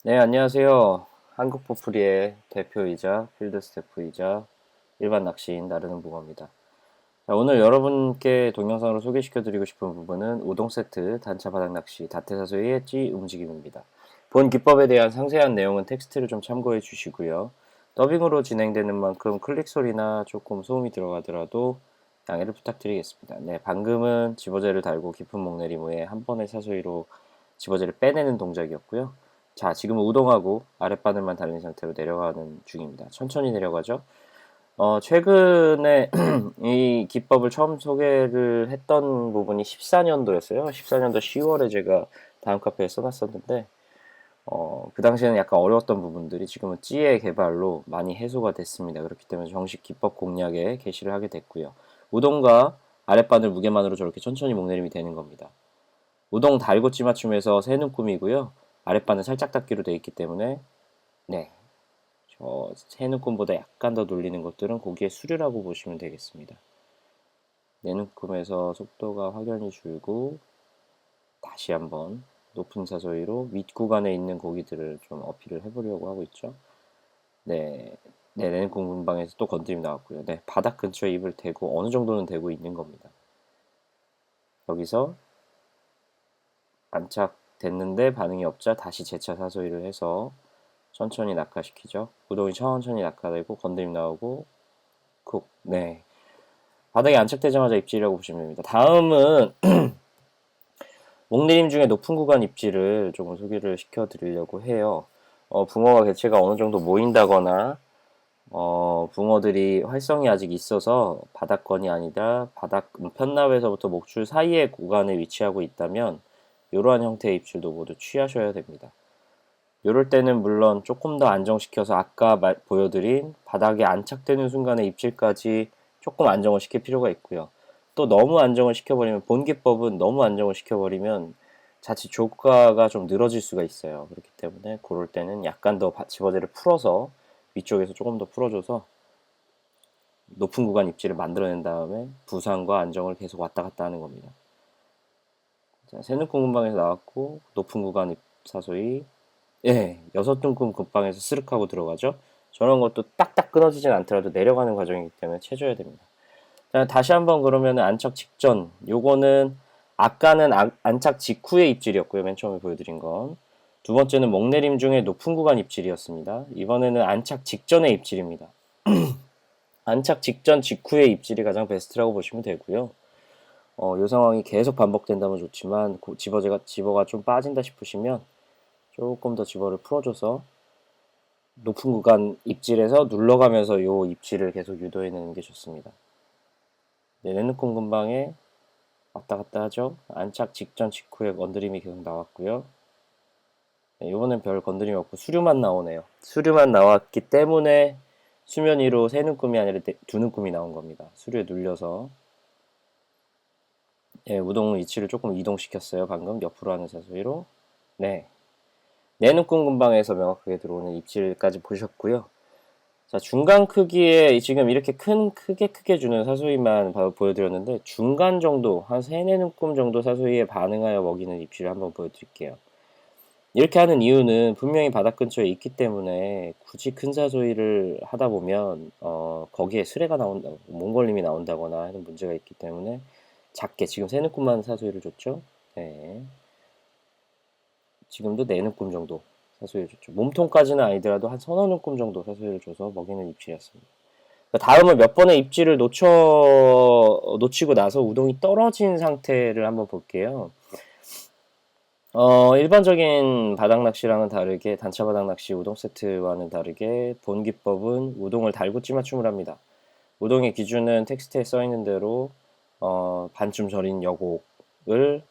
네, 안녕하세요. 한국포프리의 대표이자 필드 스태프이자 일반 낚시인 나르는 붕어입니다. 자, 오늘 여러분께 동영상으로 소개시켜드리고 싶은 부분은 우동 세트 단차 바닥 낚시 다테사소의 찌 움직임입니다. 본 기법에 대한 상세한 내용은 텍스트를 좀 참고해 주시고요. 더빙으로 진행되는 만큼 클릭 소리나 조금 소음이 들어가더라도 양해를 부탁드리겠습니다. 네, 방금은 집어제를 달고 깊은 목내림 후에 한 번의 사소리로 집어제를 빼내는 동작이었고요. 자, 지금은 우동하고 아랫바늘만 달린 상태로 내려가는 중입니다. 천천히 내려가죠. 최근에 이 기법을 처음 소개를 했던 부분이 14년도였어요. 14년도 10월에 제가 다음 카페에 써놨었는데, 그 당시에는 약간 어려웠던 부분들이 지금은 찌의 개발로 많이 해소가 됐습니다. 그렇기 때문에 정식 기법 공략에 게시를 하게 됐고요. 우동과 아랫바늘 무게만으로 저렇게 천천히 목내림이 되는 겁니다. 우동 달고 찌 맞춤에서 새 눈금이고요. 아랫바늘 살짝 닫기로 되어 있기 때문에, 네, 새 눈금보다 약간 더 눌리는 것들은 고기의 수류라고 보시면 되겠습니다. 내눈금에서 속도가 확연히 줄고 다시 한번 높은 사소리로 윗구간에 있는 고기들을 좀 어필을 해보려고 하고 있죠. 네, 네, 내눈금 근방에서 또 건드림 나왔고요. 네, 바닥 근처에 입을 대고 어느 정도는 대고 있는 겁니다. 여기서 안착됐는데 반응이 없자 다시 재차 사소리를 해서 천천히 낙하시키죠. 우동이 천천히 낙하되고 건드림 나오고 쿡. 네, 바닥에 안착되자마자 입질이라고 보시면 됩니다. 다음은 목내림 중에 높은 구간 입질을 조금 소개를 시켜드리려고 해요. 붕어가 개체가 어느 정도 모인다거나 붕어들이 활성이 아직 있어서 바닥권이 아니라 바닥 편납에서부터 목줄 사이의 구간에 위치하고 있다면 이러한 형태의 입질도 모두 취하셔야 됩니다. 이럴 때는 물론 조금 더 안정시켜서 아까 보여드린 바닥에 안착되는 순간의 입질까지 조금 안정을 시킬 필요가 있고요. 또 너무 안정을 시켜버리면 본 기법은 너무 안정을 시켜버리면 자칫 조가가 좀 늘어질 수가 있어요. 그렇기 때문에 그럴 때는 약간 더 집어제를 풀어서 위쪽에서 조금 더 풀어줘서 높은 구간 입질을 만들어낸 다음에 부상과 안정을 계속 왔다 갔다 하는 겁니다. 자, 새누콩 근방에서 나왔고 높은 구간 사소히 예, 여섯 둥근 금방에서 스륵하고 들어가죠. 저런 것도 딱딱 끊어지진 않더라도 내려가는 과정이기 때문에 채줘야 됩니다. 자, 다시 한번 그러면 안착 직전, 요거는 아까는 안착 직후의 입질이었고요. 맨 처음에 보여드린 건. 두 번째는 목내림 중에 높은 구간 입질이었습니다. 이번에는 안착 직전의 입질입니다. 안착 직전 직후의 입질이 가장 베스트라고 보시면 되고요. 이 상황이 계속 반복된다면 좋지만 집어가 좀 빠진다 싶으시면 조금 더 집어를 풀어줘서 높은 구간 입질에서 눌러가면서 요 입질을 계속 유도해내는 게 좋습니다. 네, 내누콩 근방에 왔다 갔다 하죠. 안착 직전 직후에 건드림이 계속 나왔고요. 네, 이번엔 별 건드림이 없고 수류만 나오네요. 수류만 나왔기 때문에 수면 위로 세 눈금이 아니라 두 눈금이 나온 겁니다. 수류에 눌려서 예, 우동 위치를 조금 이동시켰어요. 방금 옆으로 하는 사소리로. 네, 내눈금 근방에서 명확하게 들어오는 입질까지 보셨고요. 자, 중간 크기에 지금 이렇게 크게 주는 사소리만 보여드렸는데 중간 정도, 한 3, 4눈금 정도 사소리에 반응하여 먹이는 입질을 한번 보여드릴게요. 이렇게 하는 이유는 분명히 바닥 근처에 있기 때문에 굳이 큰 사소리를 하다 보면 거기에 수레가 나온다, 몽골림이 나온다거나 하는 문제가 있기 때문에 작게 지금 3눈금만 사소리를 줬죠. 네. 지금도 4눈금 정도 사소리를 줬죠. 몸통까지는 아니더라도 한 서너 눈금 정도 사소리를 줘서 먹이는 입질이었습니다. 다음은 몇 번의 입질을 놓치고 나서 우동이 떨어진 상태를 한번 볼게요. 일반적인 바닥 낚시랑은 다르게 단차 바닥 낚시 우동 세트와는 다르게 본 기법은 우동을 달고 찌맞춤을 합니다. 우동의 기준은 텍스트에 써 있는 대로 반쯤 절인 여곡을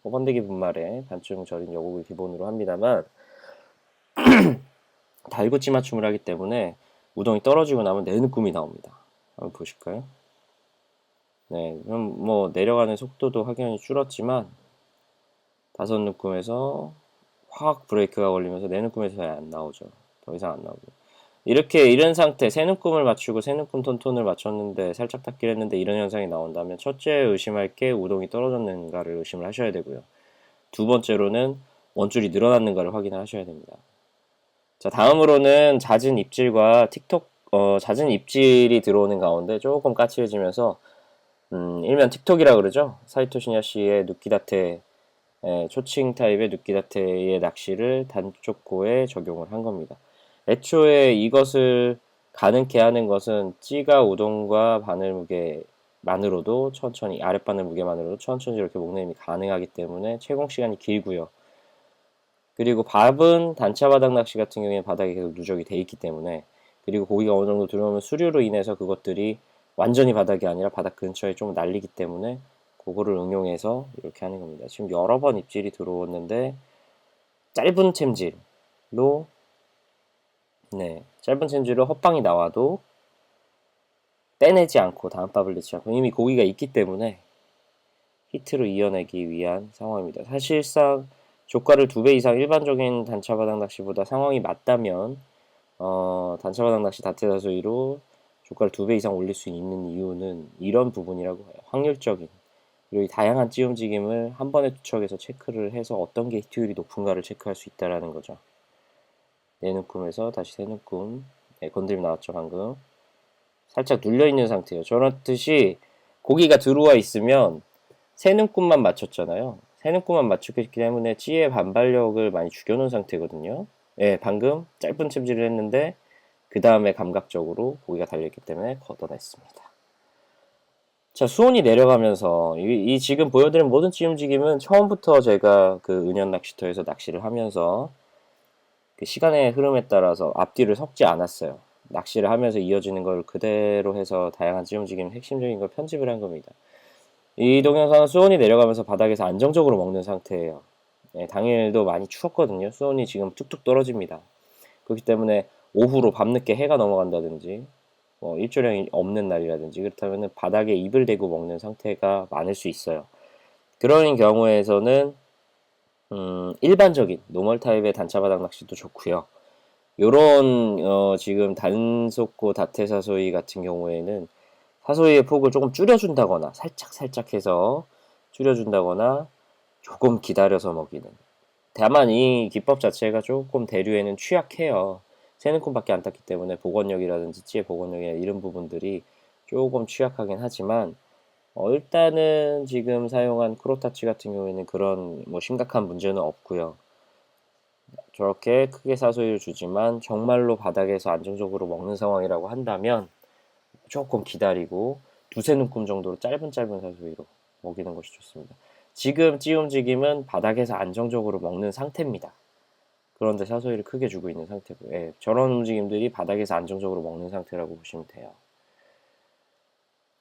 번데기 분말에 반쯤 절인 여곡을 기본으로 합니다만 달고 찌맞춤을 하기 때문에 우동이 떨어지고 나면 내느꿈이 나옵니다. 한번 보실까요? 네, 그럼 뭐 내려가는 속도도 확연히 줄었지만 다섯 눈금에서 확 브레이크가 걸리면서 네 눈금에서 잘 안 나오죠. 더 이상 안 나오고. 이렇게 이런 상태, 세 눈금을 맞추고 세 눈금 톤톤을 맞췄는데 살짝 닿기를 했는데 이런 현상이 나온다면 첫째 의심할 게 우동이 떨어졌는가를 의심을 하셔야 되고요. 두 번째로는 원줄이 늘어났는가를 확인을 하셔야 됩니다. 자, 다음으로는 잦은 입질과 잦은 입질이 들어오는 가운데 조금 까칠해지면서, 일명 틱톡이라 그러죠. 사이토 시냐 씨의 누키다테, 초칭 타입의 누키다테의 낚시를 단초코에 적용을 한 겁니다. 애초에 이것을 가능케 하는 것은 찌가 우동과 바늘 무게만으로도 천천히, 아랫바늘 무게만으로도 천천히 이렇게 목내림이 가능하기 때문에 채공 시간이 길고요. 그리고 밥은 단차 바닥 낚시 같은 경우에 바닥에 계속 누적이 돼 있기 때문에, 그리고 고기가 어느 정도 들어오면 수류로 인해서 그것들이 완전히 바닥이 아니라 바닥 근처에 좀 날리기 때문에 그거를 응용해서 이렇게 하는 겁니다. 지금 여러 번 입질이 들어왔는데 짧은 챔질로, 짧은 챔질로 헛방이 나와도 빼내지 않고 다음 밥을 넣지 않고 이미 고기가 있기 때문에 히트로 이어내기 위한 상황입니다. 사실상 조가를 2배 이상 일반적인 단차바닥 낚시보다 상황이 맞다면 단차바닥 낚시 다테다소이로 조가를 2배 이상 올릴 수 있는 이유는 이런 부분이라고 해요. 확률적인, 그리고 다양한 찌 움직임을 한 번에 투척해서 체크를 해서 어떤 게 히트율이 높은가를 체크할 수 있다라는 거죠. 내눈금에서 다시 새눈금, 건드림 나왔죠 방금. 살짝 눌려있는 상태예요. 저렇듯이 고기가 들어와 있으면 새눈금만 맞췄잖아요. 새눈금만 맞췄기 때문에 찌의 반발력을 많이 죽여놓은 상태거든요. 방금 짧은 챔질을 했는데 그 다음에 감각적으로 고기가 달려있기 때문에 걷어냈습니다. 자, 수온이 내려가면서 이 지금 보여드린 모든 찌 움직임은 처음부터 제가 그 은연 낚시터에서 낚시를 하면서 그 시간의 흐름에 따라서 앞뒤를 섞지 않았어요. 낚시를 하면서 이어지는 걸 그대로 해서 다양한 찌 움직임 핵심적인 걸 편집을 한 겁니다. 이 동영상은 수온이 내려가면서 바닥에서 안정적으로 먹는 상태예요. 당일도 많이 추웠거든요. 수온이 지금 툭툭 떨어집니다. 그렇기 때문에 오후로 밤늦게 해가 넘어간다든지 일조량이 없는 날이라든지 그렇다면 바닥에 입을 대고 먹는 상태가 많을 수 있어요. 그런 경우에서는 일반적인 노멀 타입의 단차 바닥 낚시도 좋고요. 요런 지금 단속고 다테사소이 같은 경우에는 사소리의 폭을 조금 줄여준다거나 살짝 해서 줄여준다거나 조금 기다려서 먹이는. 다만 이 기법 자체가 조금 대류에는 취약해요. 새는콤밖에 안 땄기 때문에 복원력이라든지 찌의 복원력이나 이런 부분들이 조금 취약하긴 하지만 일단은 지금 사용한 크로타치 같은 경우에는 그런 뭐 심각한 문제는 없고요. 저렇게 크게 사소리를 주지만 정말로 바닥에서 안정적으로 먹는 상황이라고 한다면 조금 기다리고 두세 눈금 정도로 짧은 사소리로 먹이는 것이 좋습니다. 지금 찌 움직임은 바닥에서 안정적으로 먹는 상태입니다. 그런데 사소리를 크게 주고 있는 상태고, 저런 움직임들이 바닥에서 안정적으로 먹는 상태라고 보시면 돼요.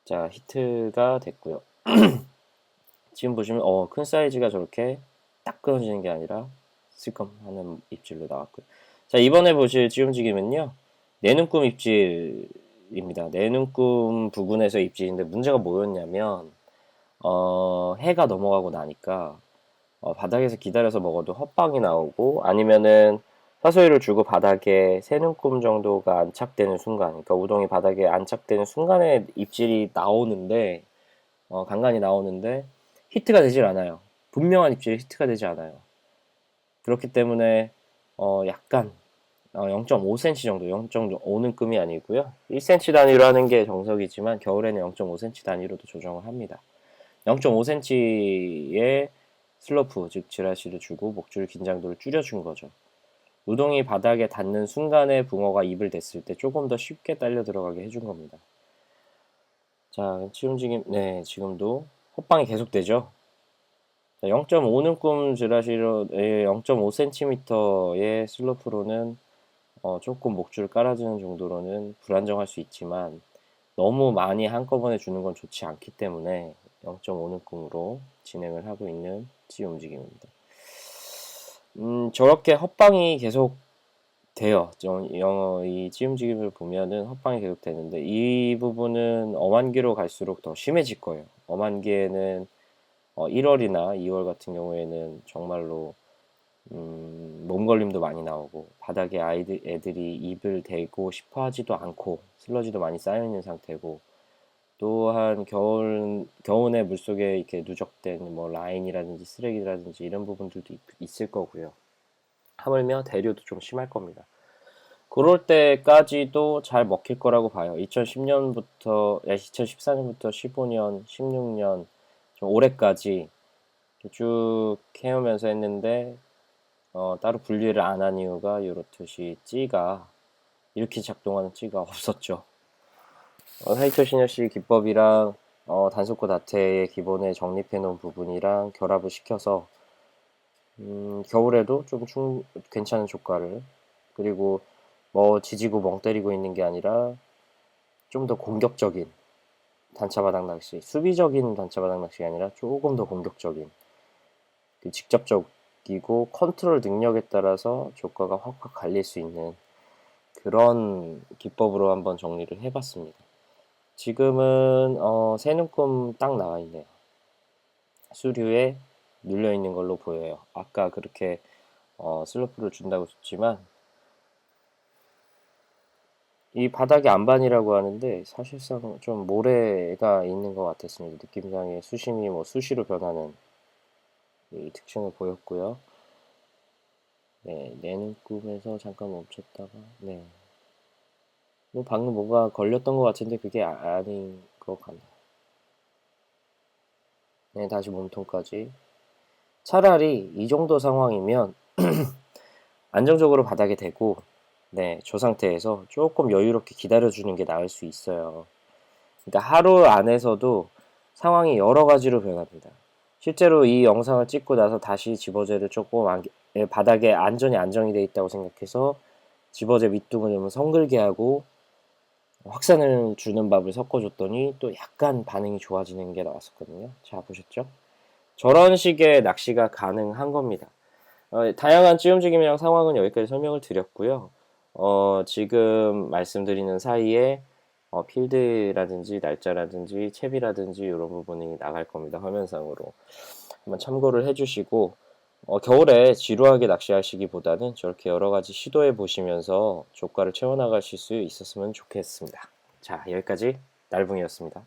자, 히트가 됐고요. 지금 보시면 큰 사이즈가 저렇게 딱 끊어지는 게 아니라 슬금 하는 입질로 나왔고요. 자, 이번에 보실 찌 움직임은요, 내눈금 입질입니다. 내눈금 부근에서 입질인데 문제가 뭐였냐면 해가 넘어가고 나니까 바닥에서 기다려서 먹어도 헛방이 나오고 아니면은 사소리를 주고 바닥에 세 눈금 정도가 안착되는 순간, 그러니까 우동이 바닥에 안착되는 순간에 입질이 나오는데 간간히 나오는데 히트가 되질 않아요. 분명한 입질이 히트가 되지 않아요. 그렇기 때문에 약간 0.5cm 정도, 0.5눈금이 아니고요. 1cm 단위로 하는 게 정석이지만 겨울에는 0.5cm 단위로도 조정을 합니다. 0.5cm의 슬로프, 즉 지라시를 주고 목줄 긴장도를 줄여준 거죠. 우동이 바닥에 닿는 순간에 붕어가 입을 댔을 때 조금 더 쉽게 딸려 들어가게 해준 겁니다. 자, 치움직임, 지금도 헛방이 계속되죠. 0.5눈금 지라시로 0.5cm의 슬로프로는 조금 목줄을 깔아주는 정도로는 불안정할 수 있지만 너무 많이 한꺼번에 주는 건 좋지 않기 때문에 0.5눈금으로 진행을 하고 있는 찌 움직임입니다. 저렇게 헛방이 계속 돼요. 이 찌 움직임을 보면은 헛방이 계속 되는데 이 부분은 엄한기로 갈수록 더 심해질 거예요. 엄한기에는 1월이나 2월 같은 경우에는 정말로 몸걸림도 많이 나오고 바닥에 애들이 입을 대고 싶어 하지도 않고 슬러지도 많이 쌓여 있는 상태고 또한 겨우내 물속에 이렇게 누적된 뭐 라인이라든지 쓰레기라든지 이런 부분들도 있을 거고요. 하물며 대류도 좀 심할 겁니다. 그럴 때까지도 잘 먹힐 거라고 봐요. 2010년부터, 2014년부터 15년, 16년, 좀 올해까지 쭉 해오면서 했는데, 따로 분리를 안 한 이유가 이렇듯이 찌가, 이렇게 작동하는 찌가 없었죠. 하이토 시너시 기법이랑 단속코 다테의 기본에 정립해 놓은 부분이랑 결합을 시켜서 겨울에도 좀 괜찮은 효과를, 그리고 뭐 지지고 멍 때리고 있는 게 아니라 좀 더 공격적인 단차바닥 낚시, 수비적인 단차바닥 낚시가 아니라 조금 더 공격적인, 그 직접적이고 컨트롤 능력에 따라서 조과가 확확 갈릴 수 있는 그런 기법으로 한번 정리를 해봤습니다. 지금은 새 눈금 딱 나와 있네요. 수류에 눌려 있는 걸로 보여요. 아까 그렇게 슬로프를 준다고 했지만 이 바닥이 안반이라고 하는데 사실상 좀 모래가 있는 것 같았습니다. 느낌상에 수심이 뭐 수시로 변하는 이 특징을 보였고요. 네, 내 눈금에서 잠깐 멈췄다가 네, 뭐 방금 뭐가 걸렸던 것 같은데 그게 아닌 것 같네요. 네, 다시 몸통까지. 차라리 이 정도 상황이면 안정적으로 바닥에 대고 네, 저 상태에서 조금 여유롭게 기다려주는 게 나을 수 있어요. 그러니까 하루 안에서도 상황이 여러 가지로 변합니다. 실제로 이 영상을 찍고 나서 다시 집어제를 조금 바닥에 안정이 돼 있다고 생각해서 집어제 밑둥을 좀 성글게 하고 확산을 주는 밥을 섞어줬더니 또 약간 반응이 좋아지는 게 나왔었거든요. 자, 보셨죠? 저런 식의 낚시가 가능한 겁니다. 다양한 찌 움직임이랑 상황은 여기까지 설명을 드렸고요. 지금 말씀드리는 사이에 필드라든지 날짜라든지 채비라든지 이런 부분이 나갈 겁니다. 화면상으로. 한번 참고를 해주시고 겨울에 지루하게 낚시하시기보다는 저렇게 여러 가지 시도해 보시면서 조과를 채워나가실 수 있었으면 좋겠습니다. 자, 여기까지 날붕이었습니다.